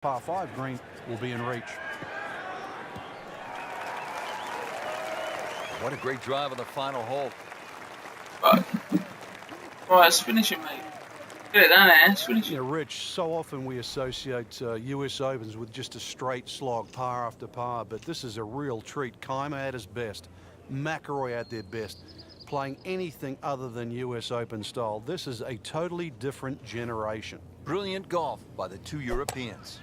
Par 5 green will be in reach. What a great drive on the final hole. Right, let's finish it, mate. Get it down there, let's finish it. Yeah, Rich, so often we associate US Opens with just a straight slog, par after par, but this is a real treat. Keimer at his best, McIlroy at their best, playing anything other than US Open style. This is a totally different generation. Brilliant golf by the two Europeans.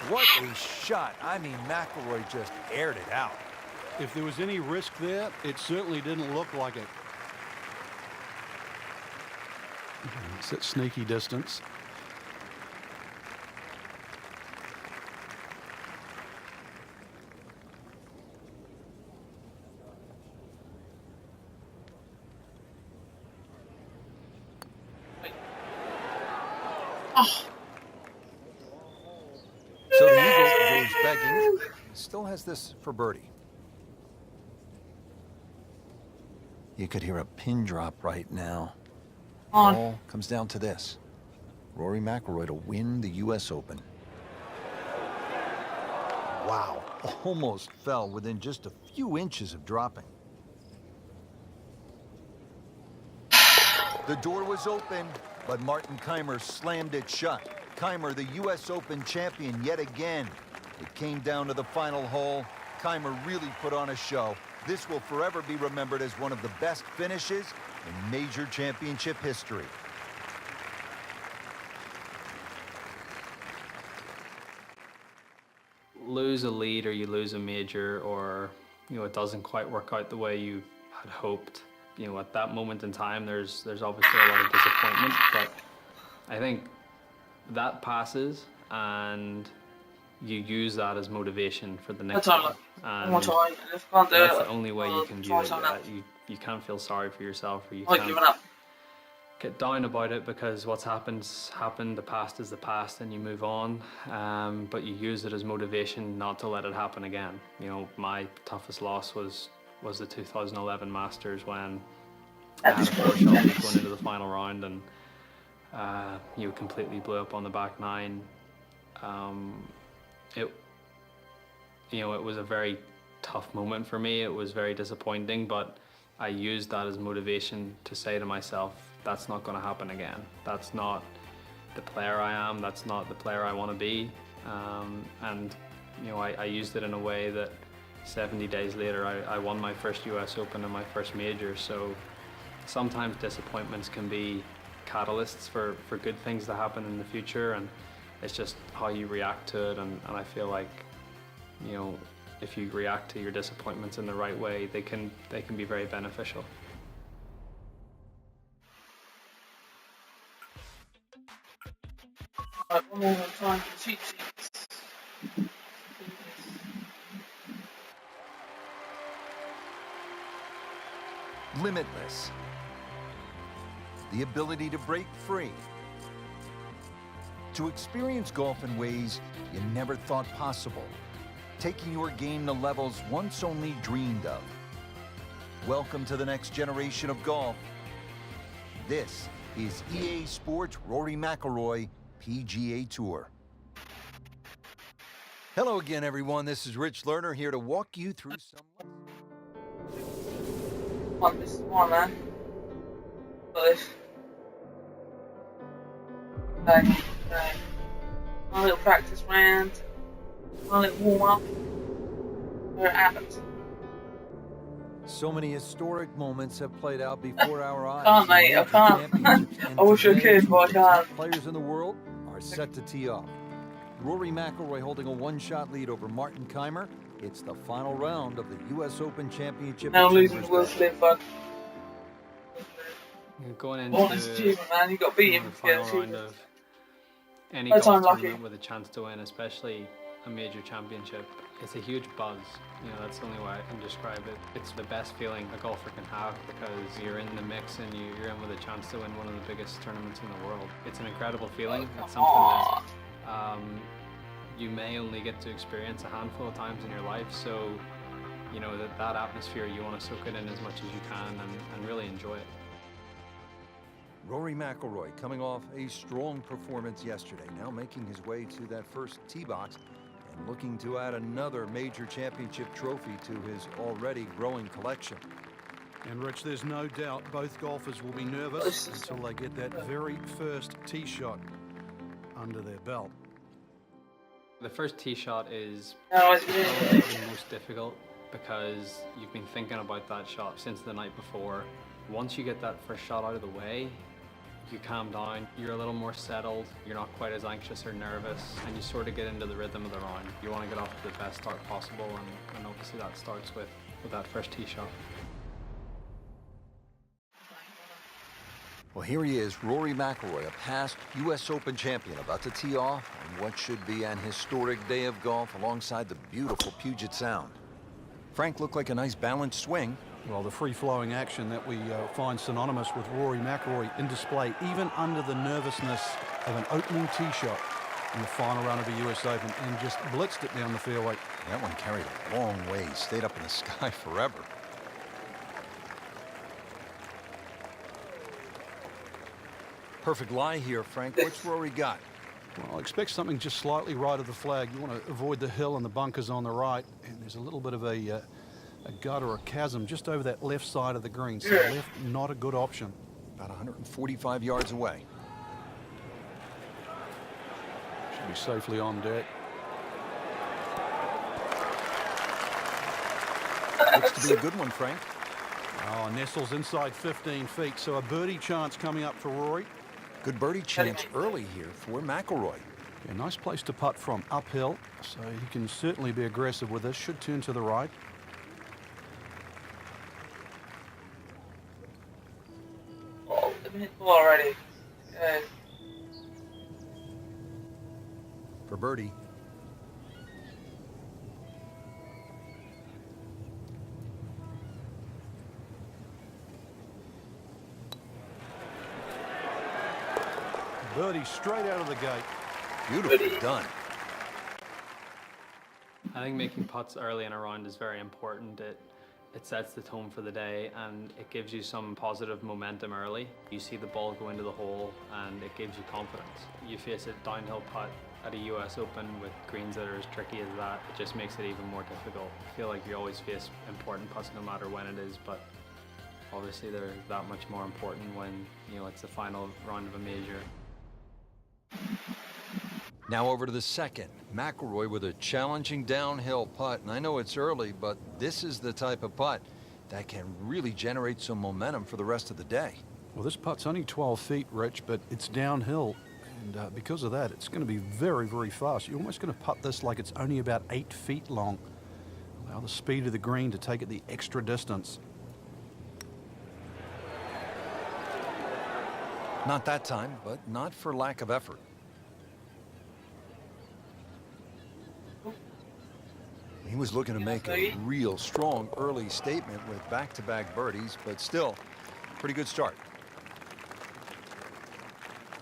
What a shot. I mean, McIlroy just aired it out. If there was any risk there, it certainly didn't look like it. It's at sneaky distance. Oh. So the Eagle goes begging. Still has this for birdie. You could hear a pin drop right now. All comes down to this. Rory McIlroy to win the US Open. Wow, almost fell within just a few inches of dropping. The door was open, but Martin Keimer slammed it shut. Keimer, the US Open champion yet again. It came down to the final hole. Keimer really put on a show. This will forever be remembered as one of the best finishes in major championship history. Lose a lead or you lose a major, or it doesn't quite work out the way you had hoped. At that moment in time, there's obviously a lot of disappointment, but I think that passes and you use that as motivation for the next one. And that's the only way you can do it. You can't feel sorry for yourself, or you can't get down about it, because what's happened's happened. The past is the past, and you move on. But you use it as motivation not to let it happen again. My toughest loss was the 2011 Masters, when I had a poor shot going into the final round, and you completely blew up on the back nine. It was a very tough moment for me. It was very disappointing, but I used that as motivation to say to myself, that's not going to happen again. That's not the player I am. That's not the player I want to be. And I used it in a way that 70 days later, I won my first US Open and my first major. So sometimes disappointments can be catalysts for good things to happen in the future, and it's just how you react to it. And I feel like, if you react to your disappointments in the right way, they can be very beneficial. Right, one more time for cheat sheets. Limitless. The ability to break free. To experience golf in ways you never thought possible. Taking your game to levels once only dreamed of. Welcome to the next generation of golf. This is EA Sports Rory McIlroy PGA Tour. Hello again, everyone. This is Rich Lerner here to walk you through some... This is one, man. But okay. One little practice round. One little warm up. Where it happens. So many historic moments have played out before our eyes. I can't, mate. I can't. I wish I could, but I can't. Players in the world are set to tee off. Rory McIlroy holding a one-shot lead over Martin Keimer. It's the final round of the US Open Championship. Now losing Will Smith, but going into achievement, man. You got to beat him the to final get round achievement. of any golf tournament with a chance to win, especially a major championship. It's a huge buzz. That's the only way I can describe it. It's the best feeling a golfer can have, because you're in the mix and you're in with a chance to win one of the biggest tournaments in the world. It's an incredible feeling. It's something that you may only get to experience a handful of times in your life. So you know, that atmosphere, you want to soak it in as much as you can and really enjoy it. Rory McIlroy coming off a strong performance yesterday, now making his way to that first tee box and looking to add another major championship trophy to his already growing collection. And Rich, there's no doubt both golfers will be nervous until they get that very first tee shot under their belt. The first tee shot is No, probably the most difficult because you've been thinking about that shot since the night before. Once you get that first shot out of the way, you calm down, you're a little more settled, you're not quite as anxious or nervous, and you sort of get into the rhythm of the round. You want to get off to the best start possible, and obviously that starts with that first tee shot. Well, here he is, Rory McIlroy, a past U.S. Open champion, about to tee off on what should be an historic day of golf alongside the beautiful Puget Sound. Frank looked like a nice balanced swing. Well, the free-flowing action that we find synonymous with Rory McIlroy in display, even under the nervousness of an opening tee shot in the final round of the U.S. Open, and just blitzed it down the fairway. That one carried a long way, stayed up in the sky forever. Perfect lie here, Frank. What's Rory got? Well, expect something just slightly right of the flag. You want to avoid the hill and the bunkers on the right, and there's a little bit of a gut or a chasm just over that left side of the green. So left, not a good option. About 145 yards away. Should be safely on deck. Looks to be a good one, Frank. Oh, nestles inside 15 feet, so a birdie chance coming up for Rory. Good birdie chance early here for McIlroy. Yeah, nice place to putt from uphill, so he can certainly be aggressive with this. Should turn to the right. Oh, let me hit the ball already. Okay. For birdie. Birdie straight out of the gate. Beautifully done. I think making putts early in a round is very important. It sets the tone for the day and it gives you some positive momentum early. You see the ball go into the hole and it gives you confidence. You face a downhill putt at a US Open with greens that are as tricky as that, it just makes it even more difficult. I feel like you always face important putts no matter when it is, but obviously they're that much more important when, you know, it's the final round of a major. Now over to the second. McIlroy with a challenging downhill putt. And I know it's early, but this is the type of putt that can really generate some momentum for the rest of the day. Well, this putt's only 12 feet, Rich, but it's downhill. And because of that, it's going to be very, very fast. You're almost going to putt this like it's only about 8 feet long. Allow the speed of the green to take it the extra distance. Not that time, but not for lack of effort. He was looking to make a real strong early statement with back-to-back birdies, but still, pretty good start.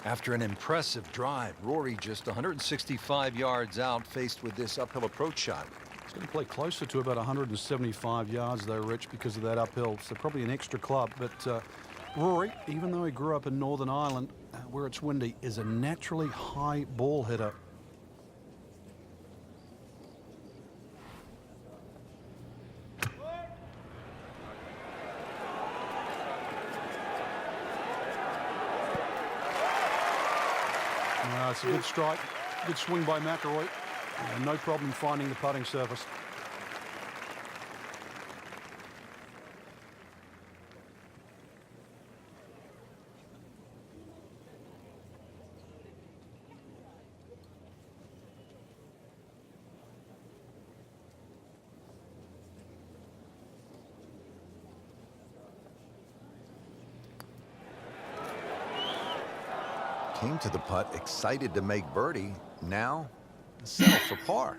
After an impressive drive, Rory just 165 yards out, faced with this uphill approach shot. It's going to play closer to about 175 yards, though, Rich, because of that uphill. So probably an extra club. But Rory, even though he grew up in Northern Ireland, where it's windy, is a naturally high ball hitter. It's a good strike, good swing by McIlroy. No problem finding the putting surface. Came to the putt, excited to make birdie. Now, settle for par.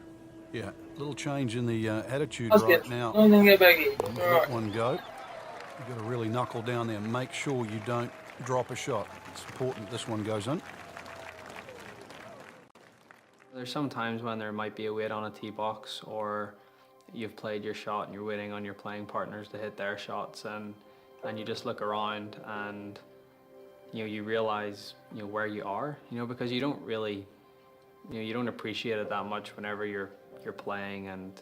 Yeah, little change in the attitude That's right good. now. Don't get baggy. Let one go. You've got to really knuckle down there and make sure you don't drop a shot. It's important this one goes in. There's some times when there might be a weight on a tee box or you've played your shot and you're waiting on your playing partners to hit their shots, and you just look around and you realize where you are, because you don't really you don't appreciate it that much whenever you're playing, and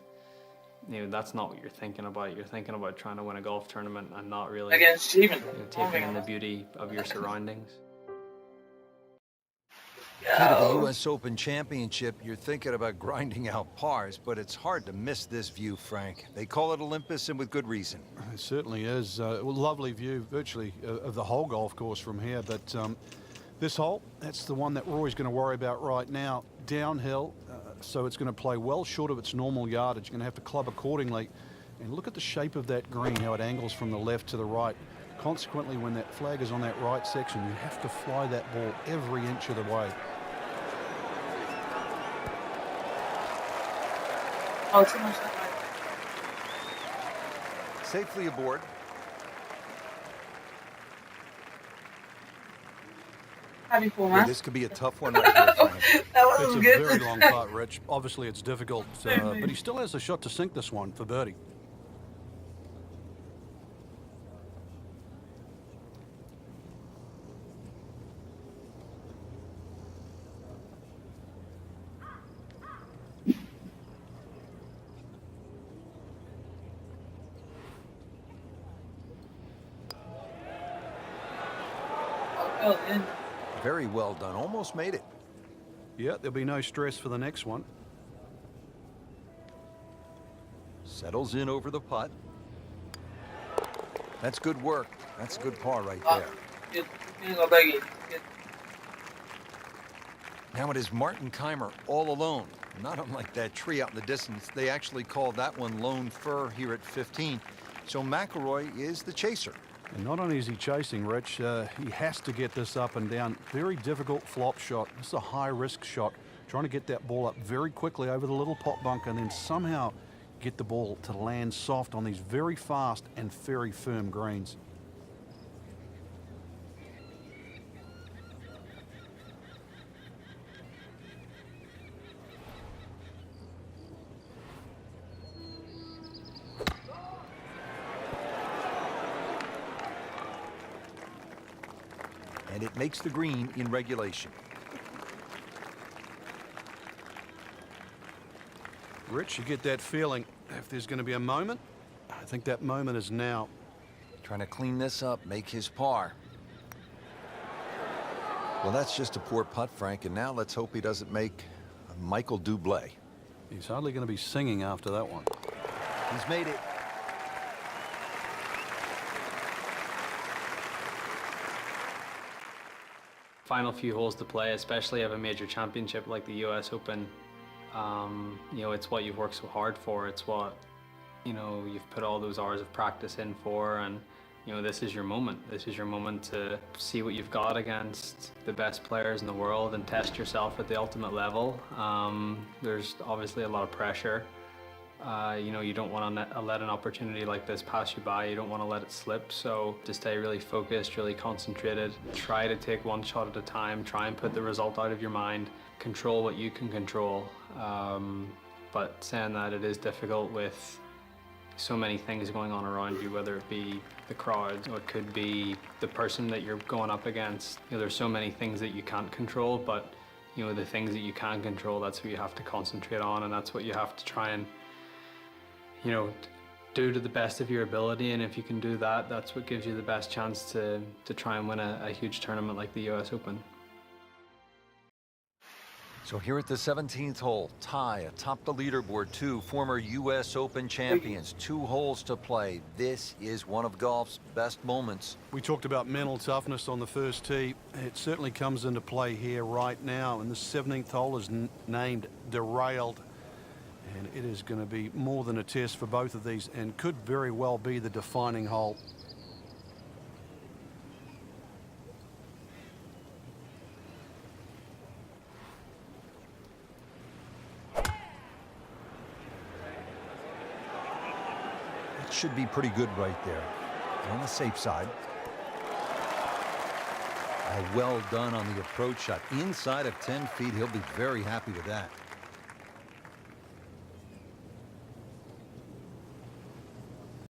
that's not what you're thinking about. You're thinking about trying to win a golf tournament and not really Against Steven. taking in the beauty of your surroundings. Key to the U.S. Open Championship, you're thinking about grinding out pars, but it's hard to miss this view, Frank. They call it Olympus, and with good reason. It certainly is. A lovely view, virtually, of the whole golf course from here. But this hole, that's the one that we're always going to worry about right now. Downhill, so it's going to play well short of its normal yardage. You're going to have to club accordingly. And look at the shape of that green, how it angles from the left to the right. Consequently, when that flag is on that right section, you have to fly that ball every inch of the way. Oh, too much that way. Safely aboard. Happy for Well, man. this could be a tough one right here, Frank. That It's was a good. very long putt, Rich. Obviously, it's difficult, but he still has a shot to sink this one for birdie. Oh, in. Very well done. Almost made it. Yeah, there'll be no stress for the next one. Settles in over the putt. That's good work. That's a good par right Oh, there. good. You ain't gonna beg it. Good. Now it is Martin Keimer all alone. Not unlike that tree out in the distance. They actually call that one Lone Fir here at 15. So McIlroy is the chaser. And not only is he chasing, Rich, he has to get this up and down. Very difficult flop shot. This is a high-risk shot. Trying to get that ball up very quickly over the little pot bunker and then somehow get the ball to land soft on these very fast and very firm greens. And it makes the green in regulation. Rich, you get that feeling. If there's going to be a moment, I think that moment is now. Trying to clean this up, make his par. Well, that's just a poor putt, Frank, and now let's hope he doesn't make a Michael Bublé. He's hardly going to be singing after that one. He's made it. Final few holes to play, especially of a major championship like the US Open. It's what you've worked so hard for. It's what you've put all those hours of practice in for, and this is your moment. This is your moment to see what you've got against the best players in the world and test yourself at the ultimate level. There's obviously a lot of pressure. You don't want to let an opportunity like this pass you by. You don't want to let it slip. So to stay really focused, really concentrated, try to take one shot at a time, try and put the result out of your mind, control what you can control. But saying that, it is difficult with so many things going on around you, whether it be the crowd or it could be the person that you're going up against. There's so many things that you can't control, but the things that you can control, that's what you have to concentrate on, and that's what you have to try and do to the best of your ability. And if you can do that, that's what gives you the best chance to try and win a huge tournament like the US Open. So here at the 17th hole, tie atop the leaderboard, two former U.S. Open champions, 2 holes to play. This is one of golf's best moments. We talked about mental toughness on the first tee. It certainly comes into play here right now, and the 17th hole is named Derailed. And it is going to be more than a test for both of these and could very well be the defining hole. It should be pretty good right there. On the safe side. Well done on the approach shot. Inside of 10 feet, he'll be very happy with that.